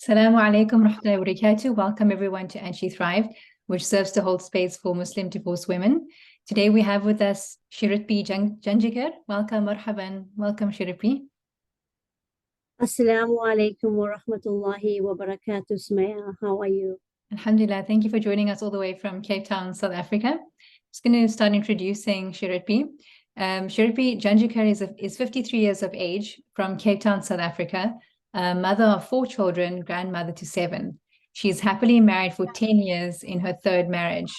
Assalamu alaikum rahmatullahi wa barakatuh. Welcome everyone to And She Thrived, which serves to hold space for Muslim divorced women. Today we have with us Shairitbi Janjirker. Welcome, marhaban. Welcome, Shairitbi. Assalamu alaikum wa rahmatullahi wa barakatuh, Sumaya. How are you? Alhamdulillah. Thank you for joining us all the way from Cape Town, South Africa. Just going to start introducing Shairitbi. Shairitbi Janjirker is 53 years of age, from Cape Town, South Africa, mother of 4 children, grandmother to 7. She is happily married for 10 years in her 3rd marriage.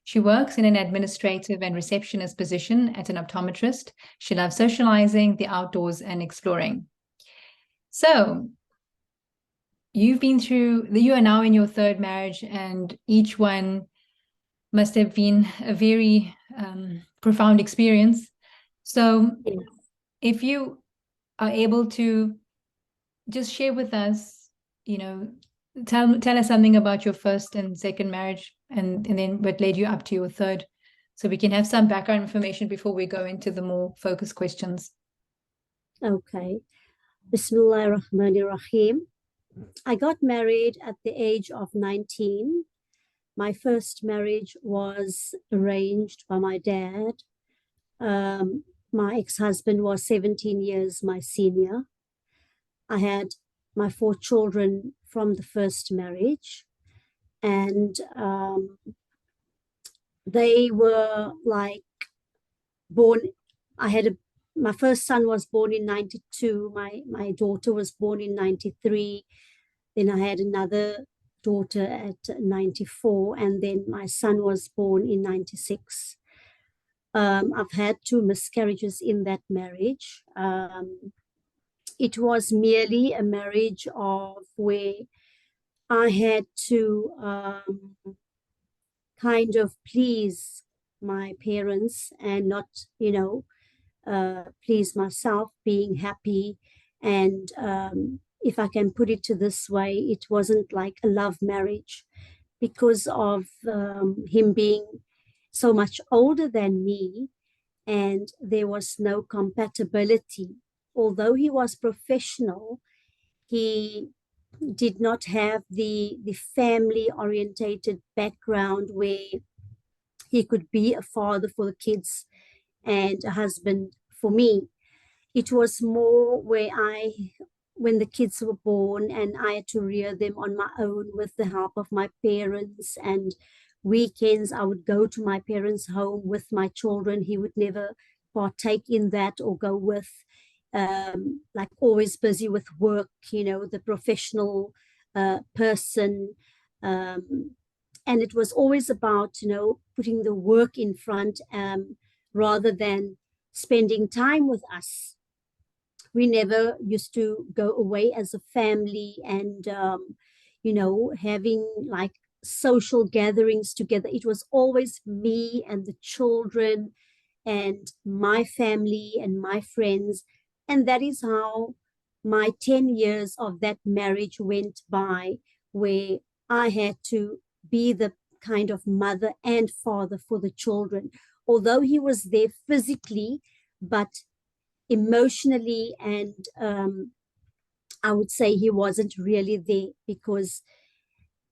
She works in an administrative and receptionist position at an optometrist. She loves socializing, the outdoors, and exploring. So, you are now in your 3rd marriage, and each one must have been a very profound experience. So, if you are able to just share with us, tell us something about your 1st and 2nd marriage, and then what led you up to your 3rd, so we can have some background information before we go into the more focused questions. Okay. Bismillahir Rahmanir Rahim. I got married at the age of 19. My 1st marriage was arranged by my dad. My ex-husband was 17 years my senior. I had my 4 children from the 1st marriage, and they were like born. My 1st son was born in 92. My daughter was born in 93. Then I had another daughter at 94, and then my son was born in 96. I've had 2 miscarriages in that marriage. It was merely a marriage of where I had to kind of please my parents and not, please myself, being happy. And if I can put it to this way, it wasn't like a love marriage because of him being so much older than me, and there was no compatibility. Although he was professional, he did not have the family-orientated background where he could be a father for the kids and a husband for me. It was more where when the kids were born and I had to rear them on my own with the help of my parents, and weekends I would go to my parents' home with my children. He would never partake in that or go with. Like always busy with work, the professional person. And it was always about, putting the work in front rather than spending time with us. We never used to go away as a family and, having like social gatherings together. It was always me and the children and my family and my friends. And that is how my 10 years of that marriage went by, where I had to be the kind of mother and father for the children. Although he was there physically, but emotionally and I would say he wasn't really there, because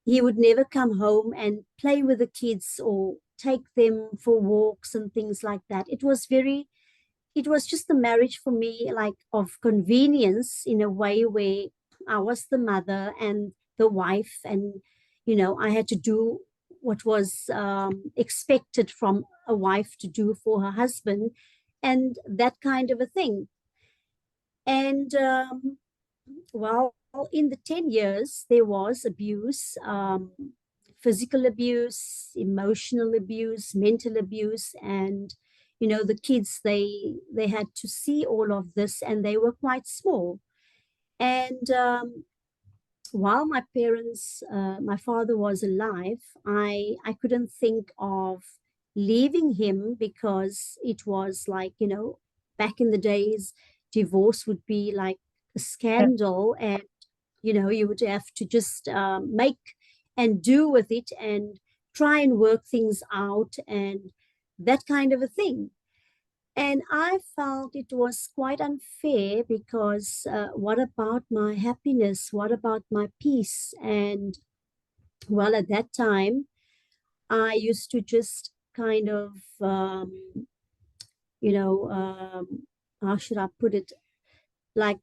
he would never come home and play with the kids or take them for walks and things like that. It was just the marriage for me, like of convenience in a way where I was the mother and the wife, and, I had to do what was expected from a wife to do for her husband, and that kind of a thing. And well, in the 10 years, there was abuse, physical abuse, emotional abuse, mental abuse, and the kids, they had to see all of this, and they were quite small. And while my parents, my father was alive, I couldn't think of leaving him, because it was like, back in the days, divorce would be like a scandal, and you would have to just make and do with it and try and work things out and that kind of a thing. And I felt it was quite unfair because what about my happiness? What about my peace? And well, at that time, I used to just kind of, you know, how should I put it? Like,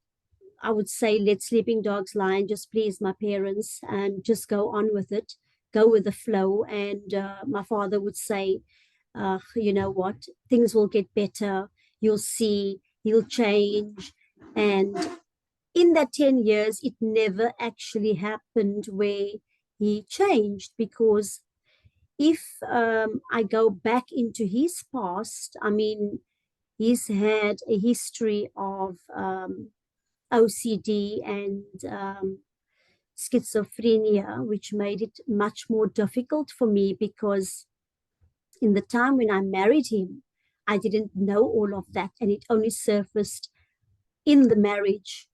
I would say, let sleeping dogs lie and just please my parents and just go on with it, go with the flow. And my father would say, you know what, things will get better. You'll see, he'll change. And in that 10 years, it never actually happened where he changed, because if I go back into his past, I mean, he's had a history of OCD and schizophrenia, which made it much more difficult for me, because in the time when I married him, I didn't know all of that, and it only surfaced in the marriage.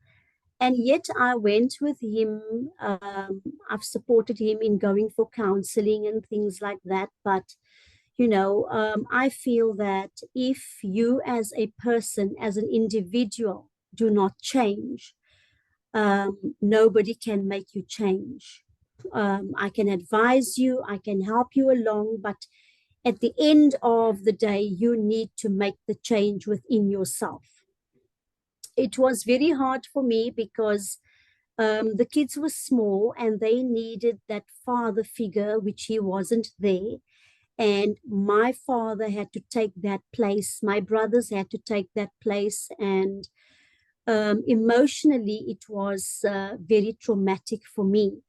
And yet I went with him. I've supported him in going for counseling and things like that. But, you know, I feel that if you as a person, as an individual, do not change, nobody can make you change. I can advise you, I can help you along, but at the end of the day, you need to make the change within yourself. It was very hard for me because the kids were small and they needed that father figure, which he wasn't there. And my father had to take that place. My brothers had to take that place. And emotionally, it was very traumatic for me.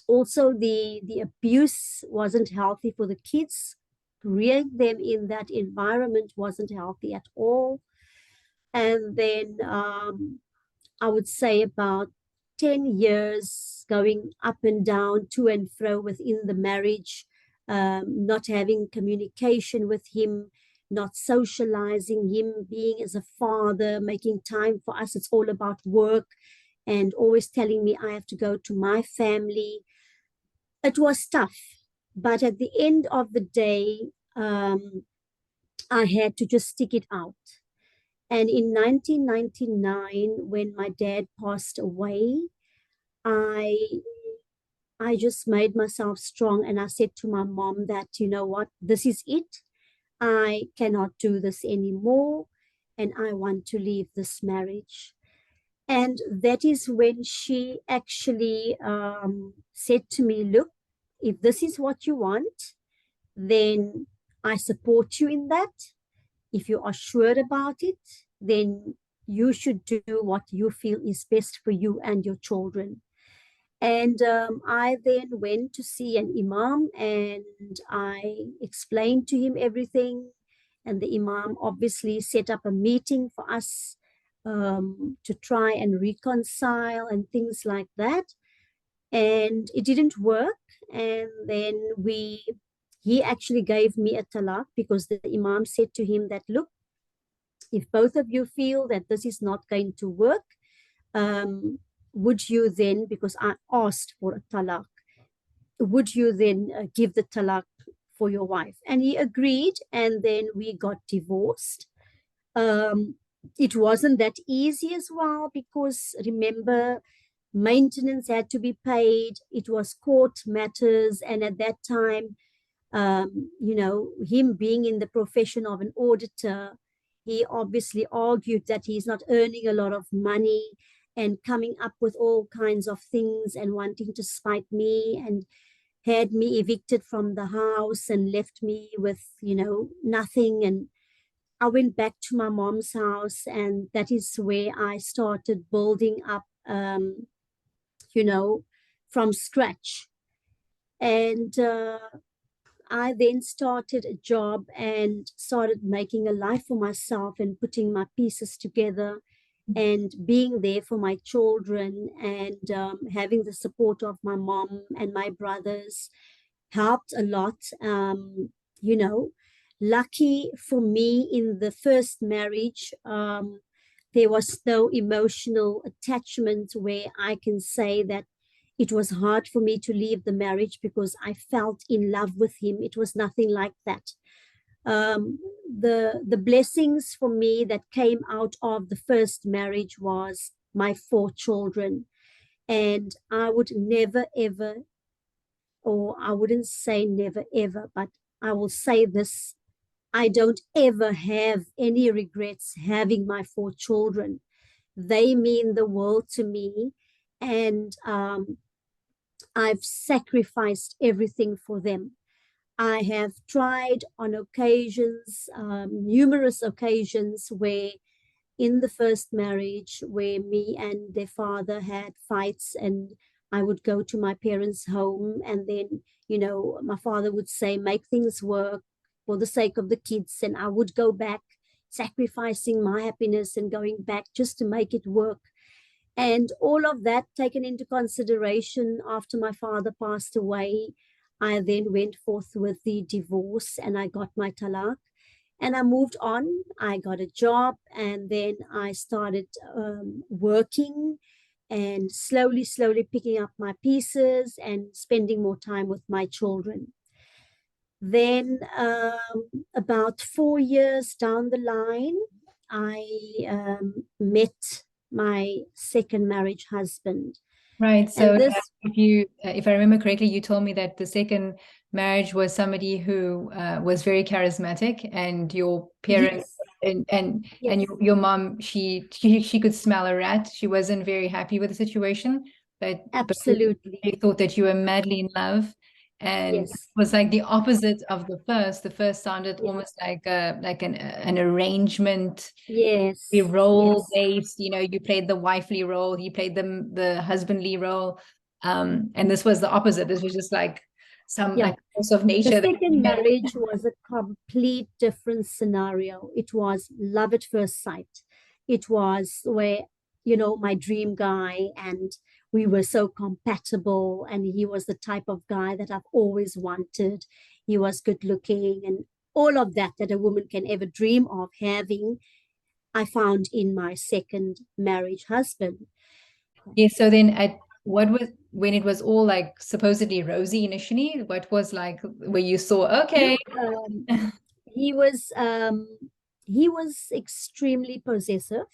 Also, the abuse wasn't healthy for the kids. Rearing them in that environment wasn't healthy at all. And then I would say about 10 years going up and down, to and fro within the marriage, not having communication with him, not socializing, him being as a father, making time for us. It's all about work, and always telling me I have to go to my family. It was tough. But at the end of the day, I had to just stick it out. And in 1999, when my dad passed away, I I just made myself strong, and I said to my mom that, you know what, this is it. I cannot do this anymore, and I want to leave this marriage. And that is when she actually said to me, look, if this is what you want, then I support you in that. If you are sure about it, then you should do what you feel is best for you and your children. And I then went to see an imam, and I explained to him everything. And the imam obviously set up a meeting for us to try and reconcile and things like that. And it didn't work. And then he actually gave me a talaq, because the imam said to him that, look, if both of you feel that this is not going to work, would you then, because I asked for a talaq, would you then give the talaq for your wife? And he agreed, and then we got divorced. It wasn't that easy as well, because remember, maintenance had to be paid. It was court matters. And at that time, you know, him being in the profession of an auditor, he obviously argued that he's not earning a lot of money, and coming up with all kinds of things and wanting to spite me, and had me evicted from the house and left me with, you know, nothing. And I went back to my mom's house, and that is where I started building up, you know, from scratch. And I then started a job and started making a life for myself and putting my pieces together and being there for my children, and having the support of my mom and my brothers helped a lot. You know, lucky for me, in the first marriage, there was no emotional attachment where I can say that it was hard for me to leave the marriage because I felt in love with him. It was nothing like that. The blessings for me that came out of the first marriage was my 4 children. And I would never, ever, or I wouldn't say never, ever, but I will say this: I don't ever have any regrets having my 4 children. They mean the world to me. And I've sacrificed everything for them. I have tried on occasions, numerous occasions, where in the first marriage, where me and their father had fights, and I would go to my parents' home, and then, my father would say, make things work for the sake of the kids. And I would go back, sacrificing my happiness and going back just to make it work. And all of that taken into consideration, after my father passed away, I then went forth with the divorce and I got my talaq. And I moved on. I got a job, and then I started working and slowly picking up my pieces and spending more time with my children. Then about 4 years down the line, I met my second marriage husband. Right. So And this, if I remember correctly, you told me that the second marriage was somebody who was very charismatic, and your parents yes, and yes, your mom, she could smell a rat. She wasn't very happy with the situation, but absolutely. they thought that you were madly in love, and it Yes, was like the opposite of the first. The first sounded yes, almost like an arrangement, the yes, role yes. based. You played the wifely role, he played the husbandly role, and this was the opposite. This was just like some Yeah. like force of The nature that second came in. marriage was a complete different scenario. It was love at first sight. It was where, my dream guy, and we were so compatible, and he was the type of guy that I've always wanted. He was good looking, and all of that a woman can ever dream of having, I found in my second marriage husband. Yeah, so then at what was when it was all like supposedly rosy initially, what was like where you saw, okay. Look, he was he was extremely possessive.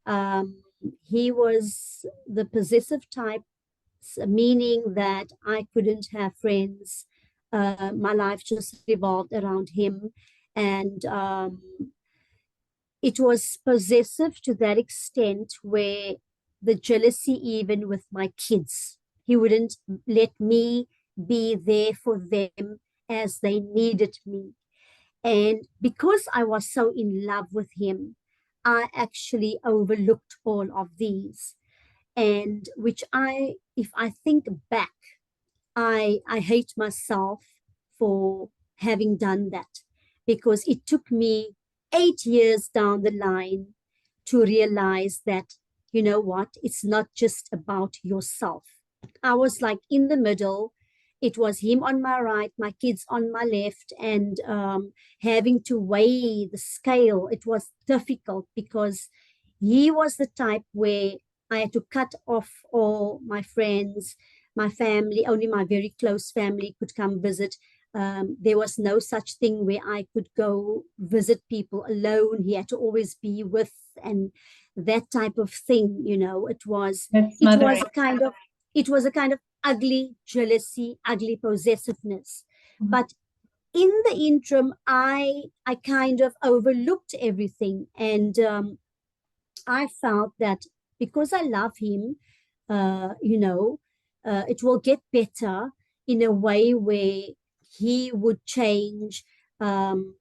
Um, he was the possessive type, meaning that I couldn't have friends. My life just revolved around him, and it was possessive to that extent where the jealousy, even with my kids, he wouldn't let me be there for them as they needed me. And because I was so in love with him, I actually overlooked all of these. And which if I think back, I hate myself for having done that, because it took me 8 years down the line to realize that, you know what, it's not just about yourself. I was like in the middle. It was him on my right, my kids on my left, and having to weigh the scale. It was difficult because he was the type where I had to cut off all my friends, my family. Only my very close family could come visit. There was no such thing where I could go visit people alone. He had to always be with, and that type of thing. That's It mothering. was a kind of it was a kind of ugly jealousy, ugly possessiveness. But in the interim, I kind of overlooked everything, and I felt that because I love him, it will get better in a way where he would change. Um,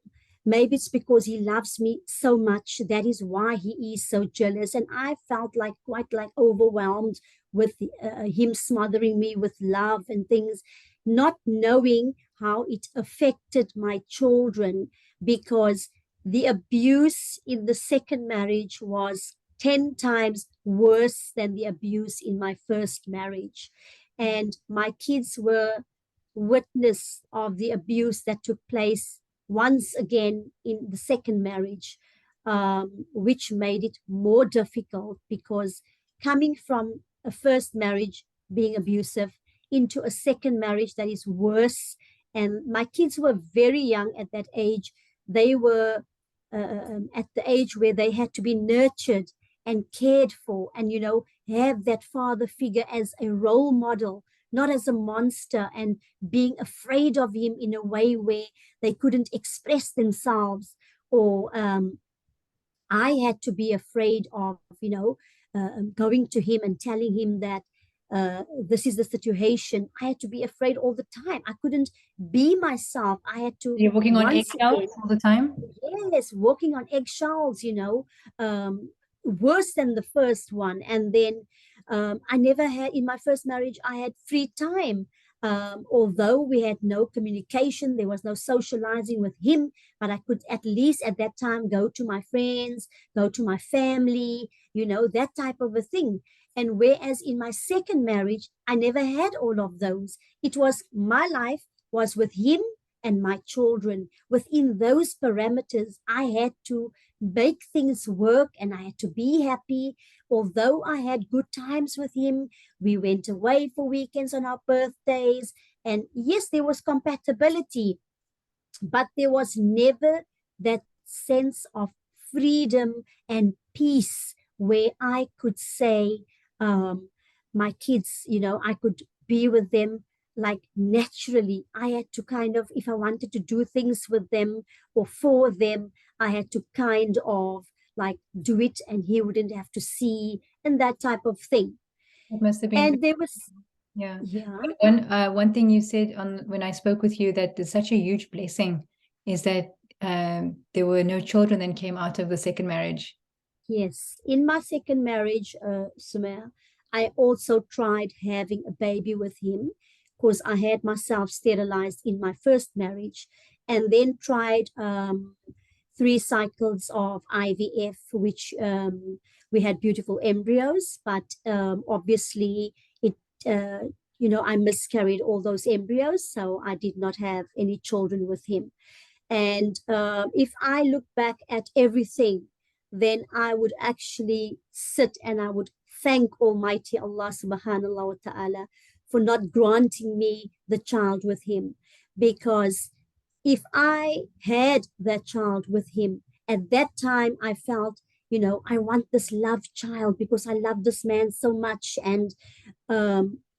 Maybe it's because he loves me so much. That is why he is so jealous. And I felt like quite like overwhelmed with him smothering me with love and things, not knowing how it affected my children, because the abuse in the second marriage was 10 times worse than the abuse in my first marriage. And my kids were witness of the abuse that took place once again in the second marriage, which made it more difficult, because coming from a first marriage being abusive into a second marriage that is worse And my kids were very young at that age. They were at the age where they had to be nurtured and cared for, and, you know, have that father figure as a role model, not as a monster, and being afraid of him in a way where they couldn't express themselves, or I had to be afraid of, you know, going to him and telling him that this is the situation. I had to be afraid all the time. I couldn't be myself. I had to, You're walking on once eggshells again, all the time? yes, walking on eggshells, you know, worse than the first one. And then I never had, in my first marriage, I had free time. Although we had no communication, there was no socializing with him, but I could at least at that time go to my friends, go to my family, you know, that type of a thing. And whereas in my second marriage, I never had all of those. It was my life was with him and my children. Within those parameters, I had to make things work and I had to be happy. Although I had good times with him, we went away for weekends on our birthdays. And yes, there was compatibility, but there was never that sense of freedom and peace where I could say, my kids, you know, I could be with them like naturally. I had to kind of, if I wanted to do things with them or for them, I had to kind of like do it and he wouldn't have to see, and that type of thing. It must have been, And there was, yeah. yeah, One thing you said on when I spoke with you that is such a huge blessing is that there were no children that came out of the second marriage. yes. In my second marriage, Sumaya, I also tried having a baby with him because I had myself sterilized in my first marriage, and then tried 3 cycles of IVF, which we had beautiful embryos, but obviously it, you know, I miscarried all those embryos, so I did not have any children with him. And if I look back at everything, then I would actually sit and I would thank Almighty Allah subhanahu wa ta'ala for not granting me the child with him. Because if I had that child with him, at that time I felt, you know, I want this love child because I love this man so much. And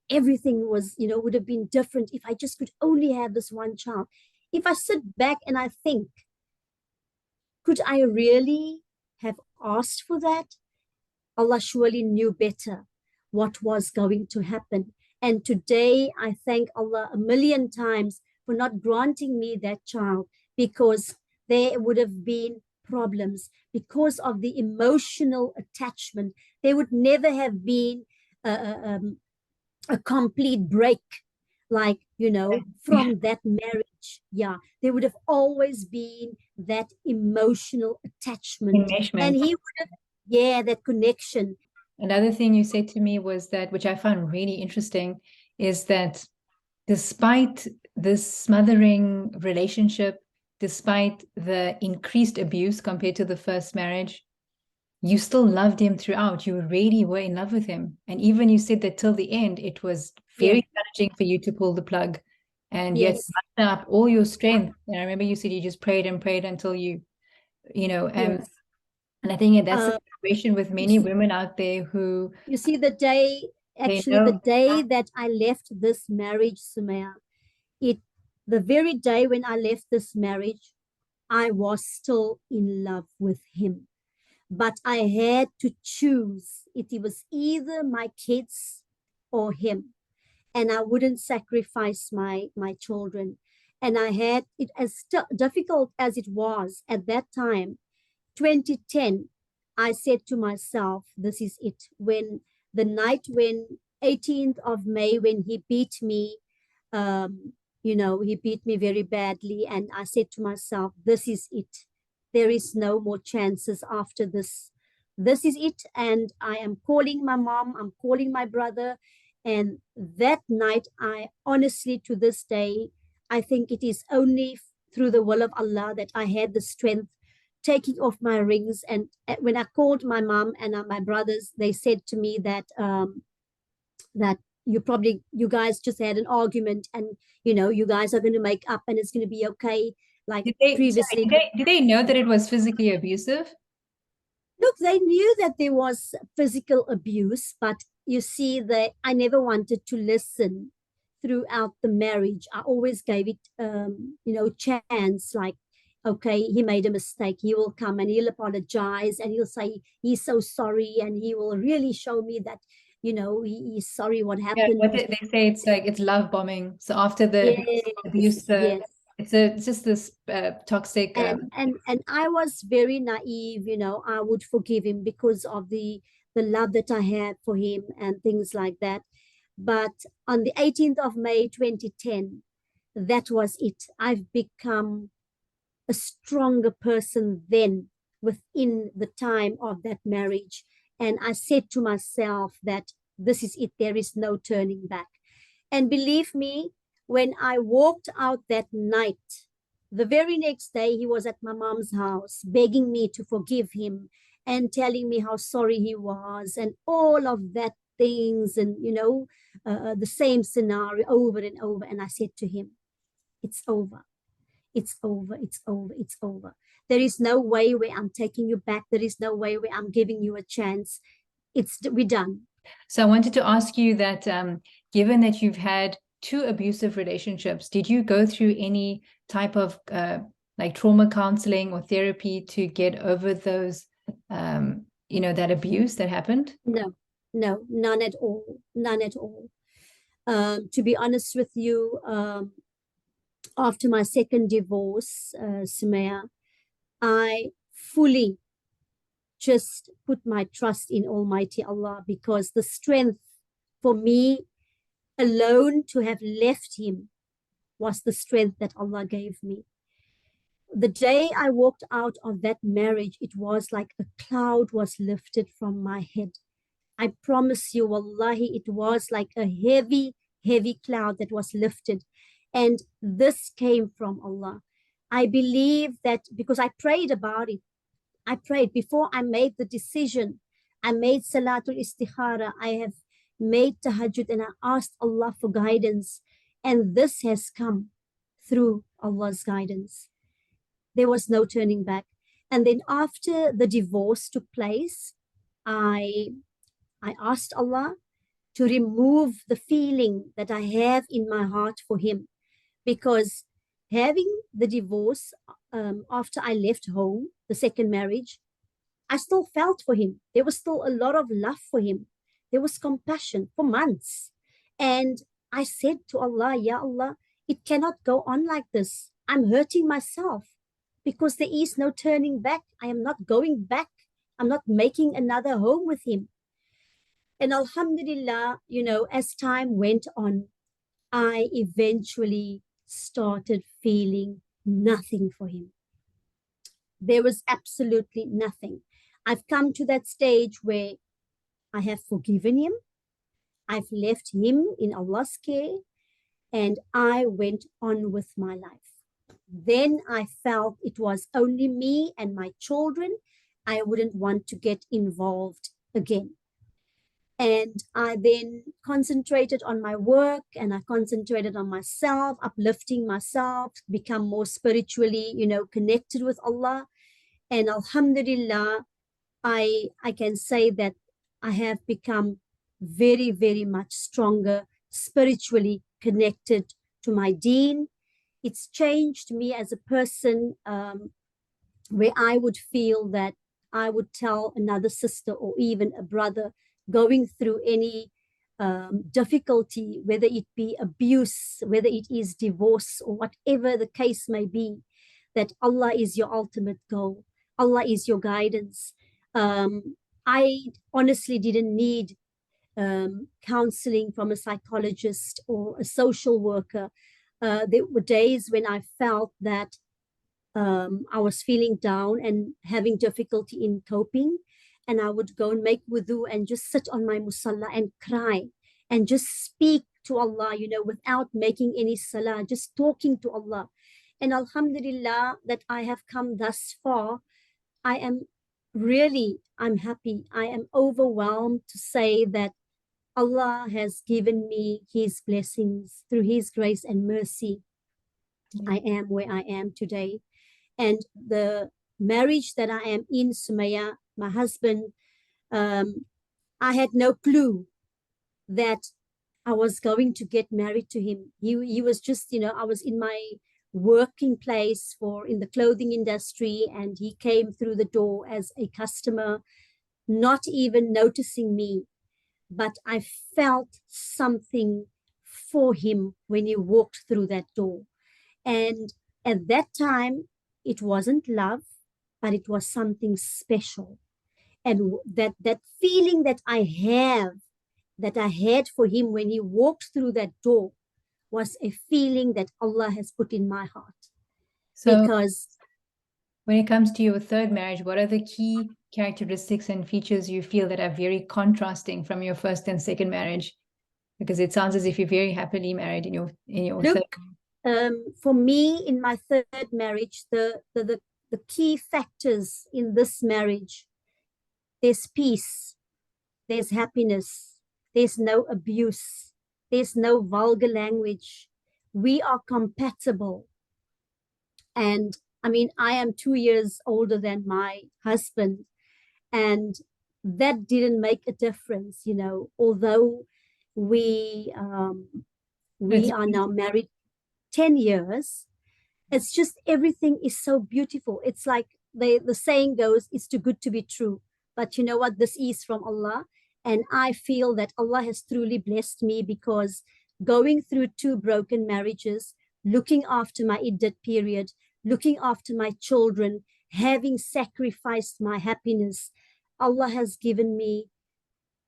everything was, you know, would have been different if I just could only have this one child. If I sit back and I think, could I really have asked for that? Allah surely knew better what was going to happen. And today I thank Allah a million times for not granting me that child, because there would have been problems because of the emotional attachment. There would never have been a complete break, like, you know, from that marriage. Yeah, there would have always been that emotional attachment, and Enmeshment. he would have, yeah, that connection. Another thing you said to me was that, which I found really interesting, is that despite this smothering relationship, despite the increased abuse compared to the first marriage, you still loved him throughout. You really were in love with him. And even you said that till the end, it was very Yeah, challenging for you to pull the plug. And yet yes, muster up all your strength. And I remember you said you just prayed and prayed until you know, yes. and I think that's the uh situation with you many see, women out there who you see the day, they actually the know. day that I left this marriage, Sumaya, it, the very day when I left this marriage, I was still in love with him, but I had to choose. It was either my kids or him, and I wouldn't sacrifice my children. And I had it, as difficult as it was at that time, 2010, I said to myself, this is it. When the night, when 18th of May, when he beat me, you know, he beat me very badly. And I said to myself, this is it. There is no more chances after this. This is it. And I am calling my mom, I'm calling my brother. And that night, I honestly, to this day, I think it is only through the will of Allah that I had the strength taking off my rings. And when I called my mom and my brothers, they said to me that that you guys just had an argument, and you guys are going to make up and it's going to be okay, like previously. Did they know that it was physically abusive? Look, they knew that there was physical abuse, but you see, I never wanted to listen throughout the marriage. I always gave it, chance. Like, okay, he made a mistake. He will come and he'll apologize and he'll say he's so sorry, and he will really show me that, he's sorry what happened. What they say, it's like it's love bombing. So after the abuse, Yes. it's just this toxic. And I was very naive, I would forgive him because of the love that I had for him and things like that. But on the 18th of May 2010, that was it. I've become a stronger person then, within the time of that marriage. And I said to myself that this is it, there is no turning back. And believe me, when I walked out that night, the very next day, he was at my mom's house begging me to forgive him and telling me how sorry he was and all of that things, and the same scenario over and over. And I said to him, it's over. It's over. It's over. It's over. There is no way where I'm taking you back. There is no way where I'm giving you a chance. We're done. So I wanted to ask you that, given that you've had 2 abusive relationships, did you go through any type of like trauma counseling or therapy to get over those, that abuse that happened? No, none at all. None at all. To be honest with you, after my second divorce, Sumaya, I fully just put my trust in Almighty Allah, because the strength for me alone to have left him was the strength that Allah gave me. The day I walked out of that marriage, it was like a cloud was lifted from my head. I promise you, wallahi, it was like a heavy, heavy cloud that was lifted. And this came from Allah. I believe that because I prayed about it. I prayed before I made the decision. I made Salatul Istikhara. I have made Tahajjud, and I asked Allah for guidance. And this has come through Allah's guidance. There was no turning back. And then after the divorce took place, I asked Allah to remove the feeling that I have in my heart for him, because having the divorce after I left home, the second marriage, I still felt for him. There was still a lot of love for him. There was compassion for months. And I said to Allah, Ya Allah, it cannot go on like this. I'm hurting myself because there is no turning back. I am not going back. I'm not making another home with him. And Alhamdulillah, as time went on, I eventually started feeling nothing for him. There was absolutely nothing. I've come to that stage where I have forgiven him. I've left him in Allah's care, and I went on with my life. Then I felt it was only me and my children. I wouldn't want to get involved again. And I then concentrated on my work, and I concentrated on myself, uplifting myself, become more spiritually, connected with Allah. And Alhamdulillah, I can say that I have become very, very much stronger, spiritually connected to my deen. It's changed me as a person, where I would feel that I would tell another sister or even a brother going through any difficulty, whether it be abuse, whether it is divorce, or whatever the case may be, that Allah is your ultimate goal. Allah is your guidance. I honestly didn't need counseling from a psychologist or a social worker. There were days when I felt that I was feeling down and having difficulty in coping, and I would go and make wudu and just sit on my musalla and cry and just speak to Allah, without making any salah, just talking to Allah. And Alhamdulillah that I have come thus far. I'm happy. I am overwhelmed to say that Allah has given me his blessings. Through his grace and mercy, I am where I am today. And the marriage that I am in, Sumaya, my husband, I had no clue that I was going to get married to him. He was just, I was in my working place in the clothing industry, and he came through the door as a customer, not even noticing me. But I felt something for him when he walked through that door. And at that time, it wasn't love, but it was something special. And that feeling that I had for him when he walked through that door was a feeling that Allah has put in my heart. So Because when it comes to your third marriage, what are the key characteristics and features you feel that are very contrasting from your first and second marriage? Because it sounds as if you're very happily married in your third. Look, for me, in my third marriage, the key factors in this marriage, there's peace, there's happiness, there's no abuse, there's no vulgar language. We are compatible. And I mean, I am 2 years older than my husband, and that didn't make a difference, although we are now married 10 years. It's just everything is so beautiful. It's like the saying goes, it's too good to be true. But you know what? This is from Allah. And I feel that Allah has truly blessed me, because going through 2 broken marriages, looking after my iddat period, looking after my children, having sacrificed my happiness, Allah has given me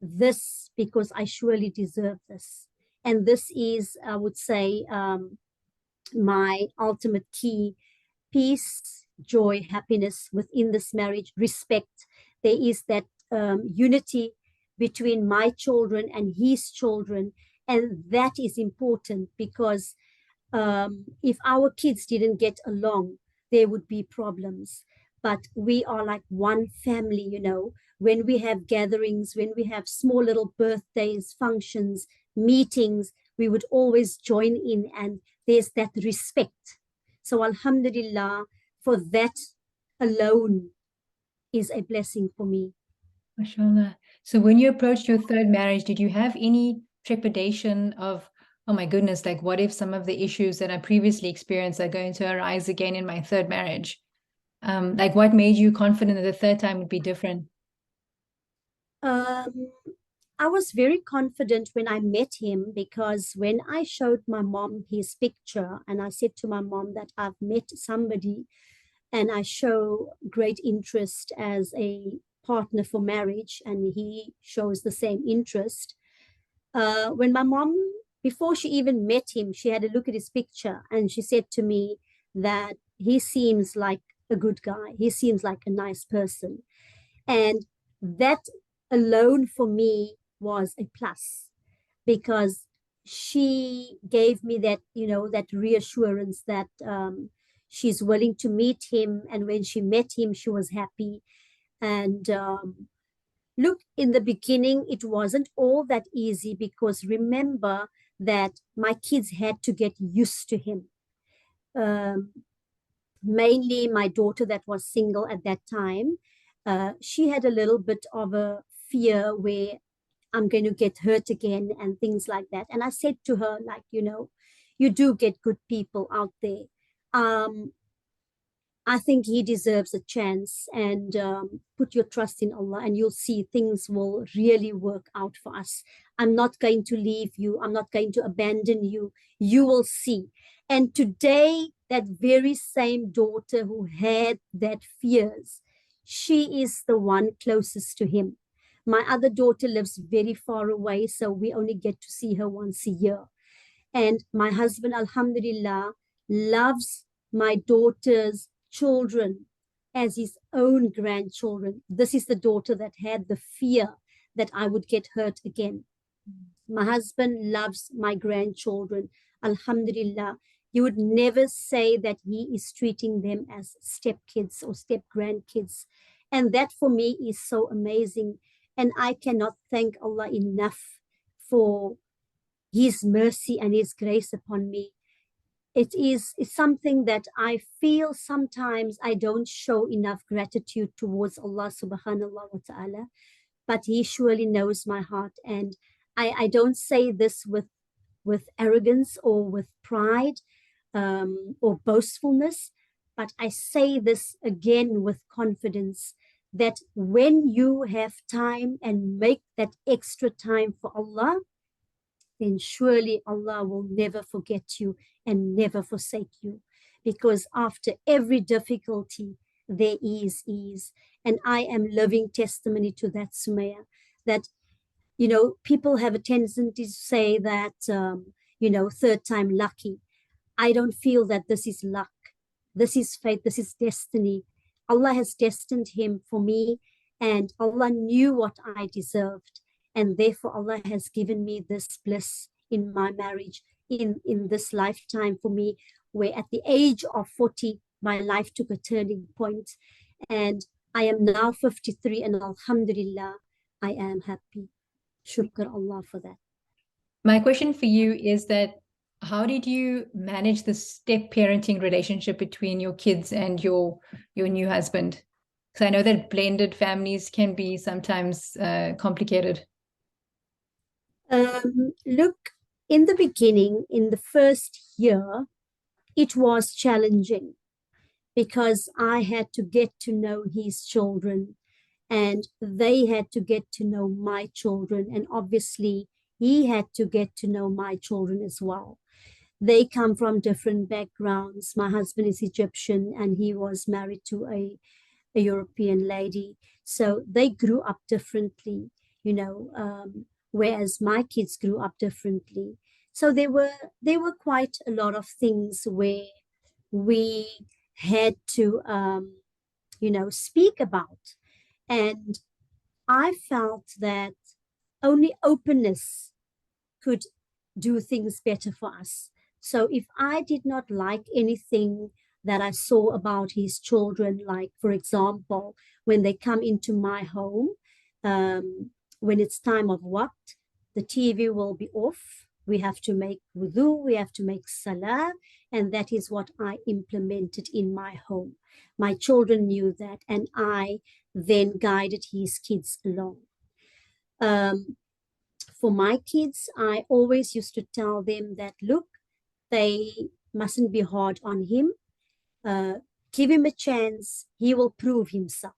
this because I surely deserve this. And this is, I would say, my ultimate key: peace, joy, happiness within this marriage, respect. There is that unity between my children and his children. And that is important, because if our kids didn't get along, there would be problems. But we are like one family, when we have gatherings, when we have small little birthdays, functions, meetings, we would always join in, and there's that respect. So alhamdulillah, for that alone is a blessing for me. MashaAllah. So when you approached your third marriage, did you have any trepidation of, oh my goodness, like what if some of the issues that I previously experienced are going to arise again in my third marriage? Like what made you confident that the third time would be different? I was very confident when I met him, because when I showed my mom his picture and I said to my mom that I've met somebody and I show great interest as a partner for marriage, and he shows the same interest. When my mom, before she even met him, she had a look at his picture and she said to me that he seems like a good guy. He seems like a nice person. And that alone for me was a plus, because she gave me that, that reassurance that she's willing to meet him. And when she met him, she was happy. And look, in the beginning, it wasn't all that easy, because remember that my kids had to get used to him. Mainly my daughter, that was single at that time, she had a little bit of a fear where I'm going to get hurt again and things like that. And I said to her, like, you do get good people out there. I think he deserves a chance, and put your trust in Allah and you'll see things will really work out for us. I'm not going to leave you. I'm not going to abandon you. You will see. And today, that very same daughter who had that fears, she is the one closest to him. My other daughter lives very far away, so we only get to see her once a year. And my husband, alhamdulillah, loves my daughter's children as his own grandchildren. This is the daughter that had the fear that I would get hurt again. My husband loves my grandchildren, alhamdulillah. You would never say that he is treating them as stepkids or step grandkids. And that for me is so amazing. And I cannot thank Allah enough for his mercy and his grace upon me. It's something that I feel sometimes I don't show enough gratitude towards Allah subhanahu wa ta'ala, but he surely knows my heart. And I don't say this with arrogance or with pride or boastfulness, but I say this again with confidence that when you have time and make that extra time for Allah, then surely Allah will never forget you and never forsake you. Because after every difficulty, there is ease. And I am living testimony to that, Sumaya, that, people have a tendency to say that, third time lucky. I don't feel that this is luck. This is fate. This is destiny. Allah has destined him for me, and Allah knew what I deserved. And therefore, Allah has given me this bliss in my marriage, in this lifetime for me, where at the age of 40, my life took a turning point. And I am now 53, and alhamdulillah, I am happy. Shukr Allah for that. My question for you is that how did you manage the step parenting relationship between your kids and your new husband? Because I know that blended families can be sometimes complicated. Look, in the beginning, in the first year, it was challenging because I had to get to know his children and they had to get to know my children. And obviously, he had to get to know my children as well. They come from different backgrounds. My husband is Egyptian and he was married to a European lady. So they grew up differently, whereas my kids grew up differently. So there were quite a lot of things where we had to, speak about. And I felt that only openness could do things better for us. So if I did not like anything that I saw about his children, like, for example, when they come into my home, when it's time of waqt, the TV will be off. We have to make wudu, we have to make salah, and that is what I implemented in my home. My children knew that, and I then guided his kids along. For my kids, I always used to tell them that, look, they mustn't be hard on him. Give him a chance, he will prove himself.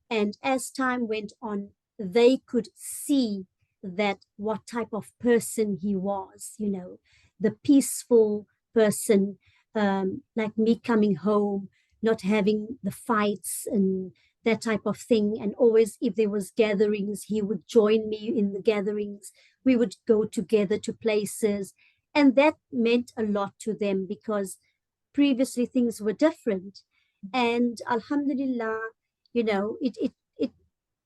And as time went on, they could see that what type of person he was, the peaceful person, like me coming home, not having the fights and that type of thing. And always, if there was gatherings, he would join me in the gatherings. We would go together to places. And that meant a lot to them because previously things were different. And alhamdulillah, it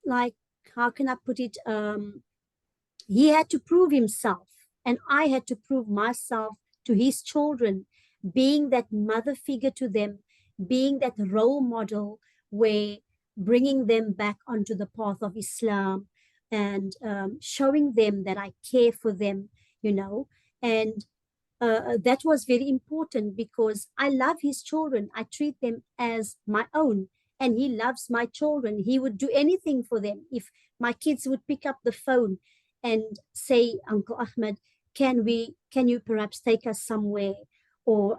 like, how can I put it? He had to prove himself and I had to prove myself to his children, being that mother figure to them, being that role model, where bringing them back onto the path of Islam and showing them that I care for them, and that was very important because I love his children. I treat them as my own, and he loves my children. He would do anything for them. If my kids would pick up the phone and say, Uncle Ahmed, can you perhaps take us somewhere, or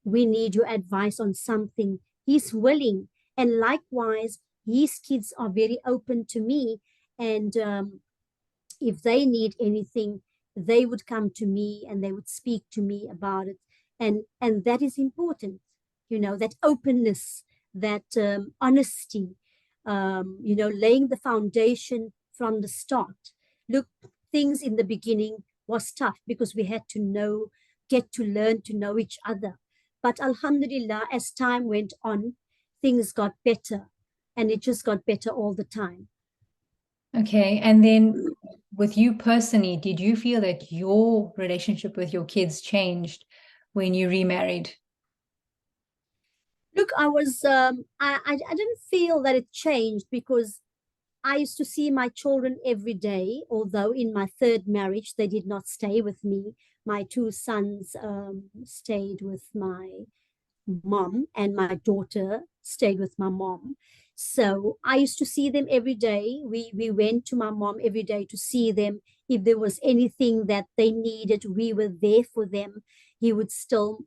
we need your advice on something, he's willing. And likewise, his kids are very open to me, and if they need anything, they would come to me and they would speak to me about it. And that is important, that openness, that honesty, laying the foundation from the start. Look, things in the beginning was tough because we had to get to learn to know each other. But alhamdulillah, as time went on, things got better, and it just got better all the time. Okay. And then with you personally, did you feel that your relationship with your kids changed when you remarried? Look, I didn't feel that it changed because I used to see my children every day, although in my third marriage, they did not stay with me. My two sons stayed with my mom, and my daughter stayed with my mom. So I used to see them every day. We went to my mom every day to see them. If there was anything that they needed, we were there for them. He would still,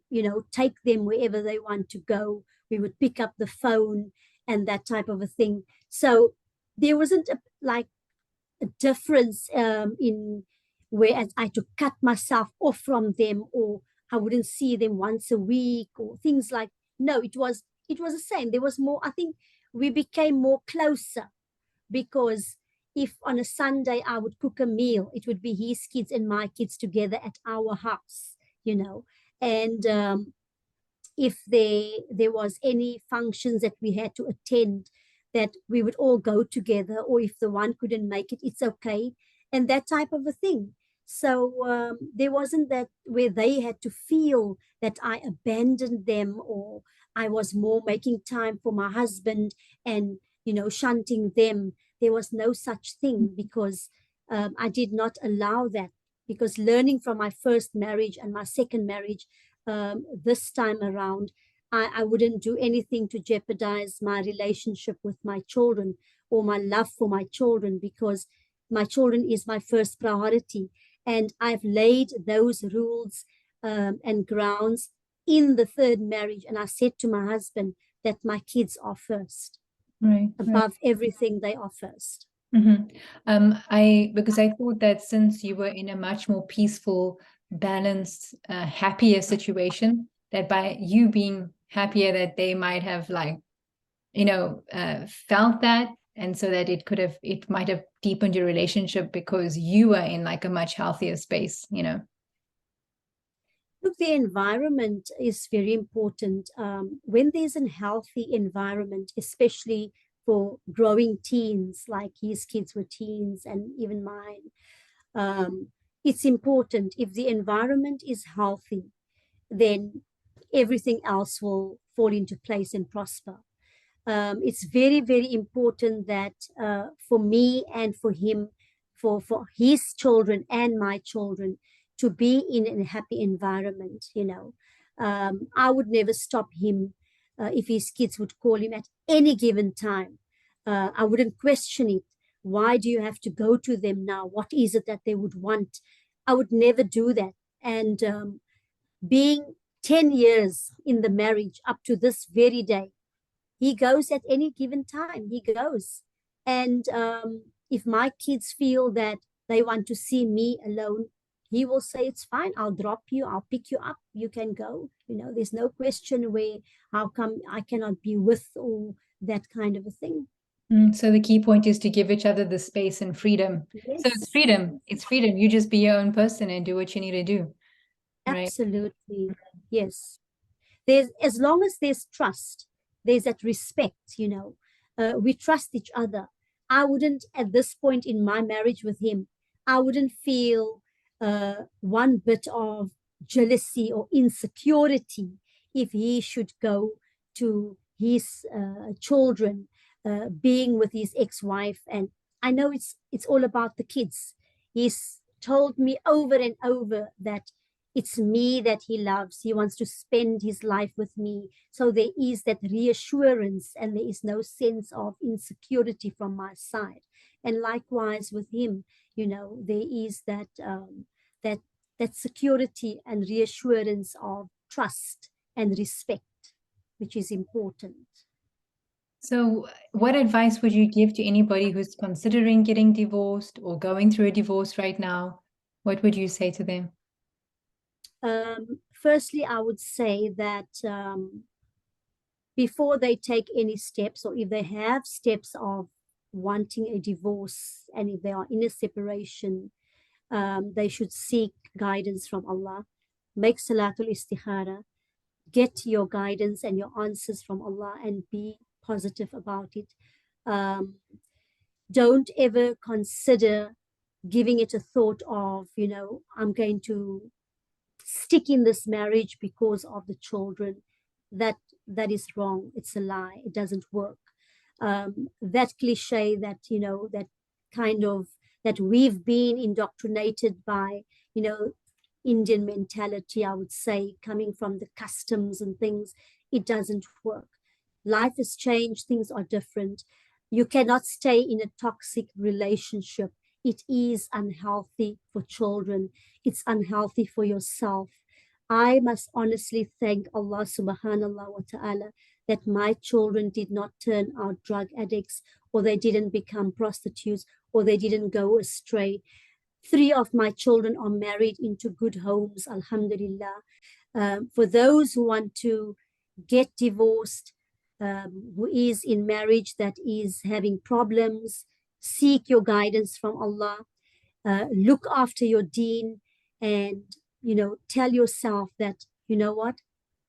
take them wherever they want to go. We would pick up the phone and that type of a thing. So there wasn't like a difference in where I had to cut myself off from them, or I wouldn't see them once a week, or things like. No, it was the same. There was more. I think we became more closer, because if on a Sunday I would cook a meal, it would be his kids and my kids together at our house, and if there was any functions that we had to attend, that we would all go together, or if the one couldn't make it, it's okay, and that type of a thing. So there wasn't that where they had to feel that I abandoned them, or I was more making time for my husband and shunting them. There was no such thing, because I did not allow that, because learning from my first marriage and my second marriage, this time around, I wouldn't do anything to jeopardize my relationship with my children or my love for my children, because my children is my first priority. And I've laid those rules and grounds in the third marriage. And I said to my husband that my kids are first. Right. Above everything, they are first. Because I thought that since you were in a much more peaceful, balanced, happier situation, that by you being happier, that they might have felt that, and so that it might have deepened your relationship because you were in like a much healthier space. Look, the environment is very important. When there's a healthy environment, especially for growing teens, like his kids were teens and even mine, it's important. If the environment is healthy, then everything else will fall into place and prosper. It's very, very important that for me and for him, for his children and my children, to be in a happy environment. I would never stop him if his kids would call him at any given time. I wouldn't question it. Why do you have to go to them now? What is it that they would want? I would never do that. And being 10 years in the marriage up to this very day, he goes at any given time. He goes. And if my kids feel that they want to see me alone, he will say, it's fine. I'll drop you. I'll pick you up. You can go. There's no question where, how come I cannot be with, or that kind of a thing. So the key point is to give each other the space and freedom. Yes. So it's freedom. It's freedom. You just be your own person and do what you need to do. Right? Absolutely. Yes. As long as there's trust, there's that respect, we trust each other. I wouldn't, at this point in my marriage with him, I wouldn't feel one bit of jealousy or insecurity if he should go to his children, being with his ex-wife. And I know it's all about the kids. He's told me over and over that it's me that he loves. He wants to spend his life with me. So there is that reassurance, and there is no sense of insecurity from my side. And likewise with him, there is that that security and reassurance of trust and respect, which is important. So what advice would you give to anybody who's considering getting divorced or going through a divorce right now? What would you say to them? Firstly, I would say that before they take any steps, or if they have steps of wanting a divorce, and if they are in a separation, they should seek guidance from Allah. Make Salatul Istikhara. Get your guidance and your answers from Allah, and be positive about it. Don't ever consider giving it a thought of, I'm going to stick in this marriage because of the children. That is wrong. It's a lie. It doesn't work. that cliche that, you know, that kind of, that we've been indoctrinated by, you know, Indian mentality, I would say, coming from the customs and things, it doesn't work. Life has changed, things are different. You cannot stay in a toxic relationship. It is unhealthy for children. It's unhealthy for yourself. I must honestly thank Allah subhanahu wa ta'ala that my children did not turn out drug addicts, or they didn't become prostitutes, or they didn't go astray. 3 of my children are married into good homes, alhamdulillah. For those who want to get divorced, who is in marriage that is having problems, seek your guidance from Allah. Look after your deen, and, you know, tell yourself that, you know what,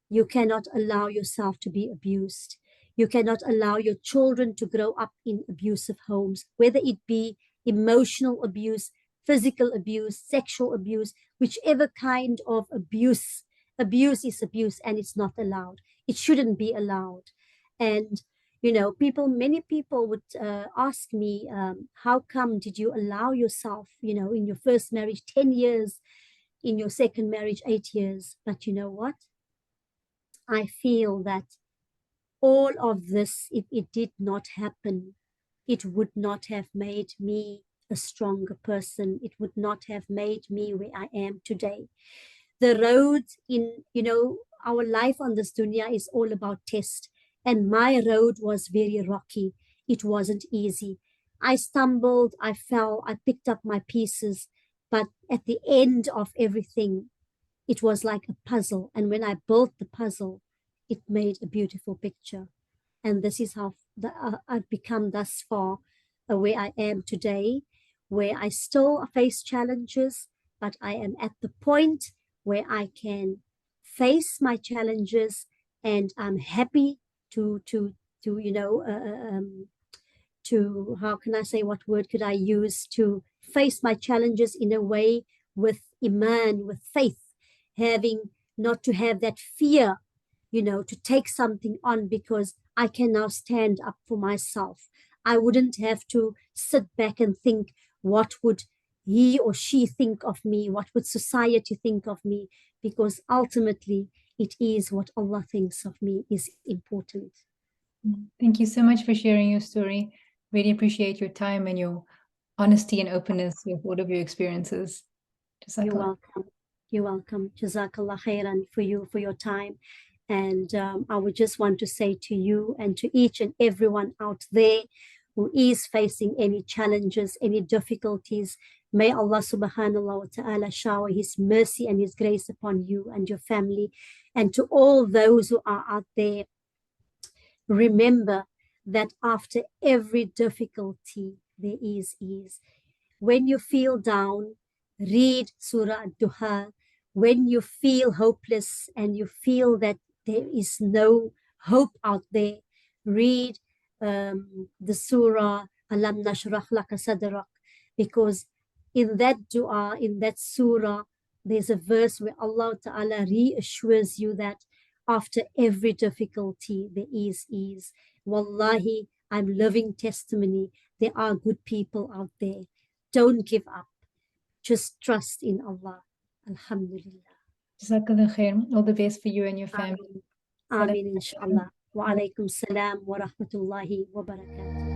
you cannot allow yourself to be abused. You cannot allow your children to grow up in abusive homes, whether it be emotional abuse, physical abuse, sexual abuse, whichever kind of abuse. Abuse is abuse, and it's not allowed. It shouldn't be allowed. And, you know, many people would ask me, how come did you allow yourself, you know, in your first marriage 10 years, in your second marriage 8 years? But you know what? I feel that all of this, if it did not happen, it would not have made me a stronger person. It would not have made me where I am today. The road in, you know, our life on this dunya is all about test. And my road was very rocky. It wasn't easy. I stumbled, I fell, I picked up my pieces. But at the end of everything, it was like a puzzle. And when I built the puzzle, it made a beautiful picture. And this is how I've become thus far where I am today, where I still face challenges, but I am at the point where I can face my challenges, and I'm happy to you know, to, how can I say, what word could I use, to face my challenges in a way with iman, with faith, having not to have that fear, you know, to take something on, because I can now stand up for myself. I wouldn't have to sit back and think, what would he or she think of me? What would society think of me? Because ultimately, it is what Allah thinks of me is important. Thank you so much for sharing your story. Really appreciate your time and your honesty and openness with all of your experiences. You're welcome. You're welcome. Jazakallah khairan for your time. And I would just want to say to you and to each and everyone out there who is facing any challenges, any difficulties, may Allah subhanahu wa ta'ala shower his mercy and his grace upon you and your family. And to all those who are out there, remember that after every difficulty, there is ease. When you feel down, read Surah Ad-Duha. When you feel hopeless and you feel that there is no hope out there, read the Surah Alam Nashrah Laka Sadrak, because in that dua, in that surah, there's a verse where Allah Ta'ala reassures you that after every difficulty, there is ease. Wallahi, I'm living testimony. There are good people out there. Don't give up. Just trust in Allah. Alhamdulillah. Jazakallah khair. All the best for you and your family. Ameen, inshallah. Wa alaikum salam wa rahmatullahi wa barakatuh.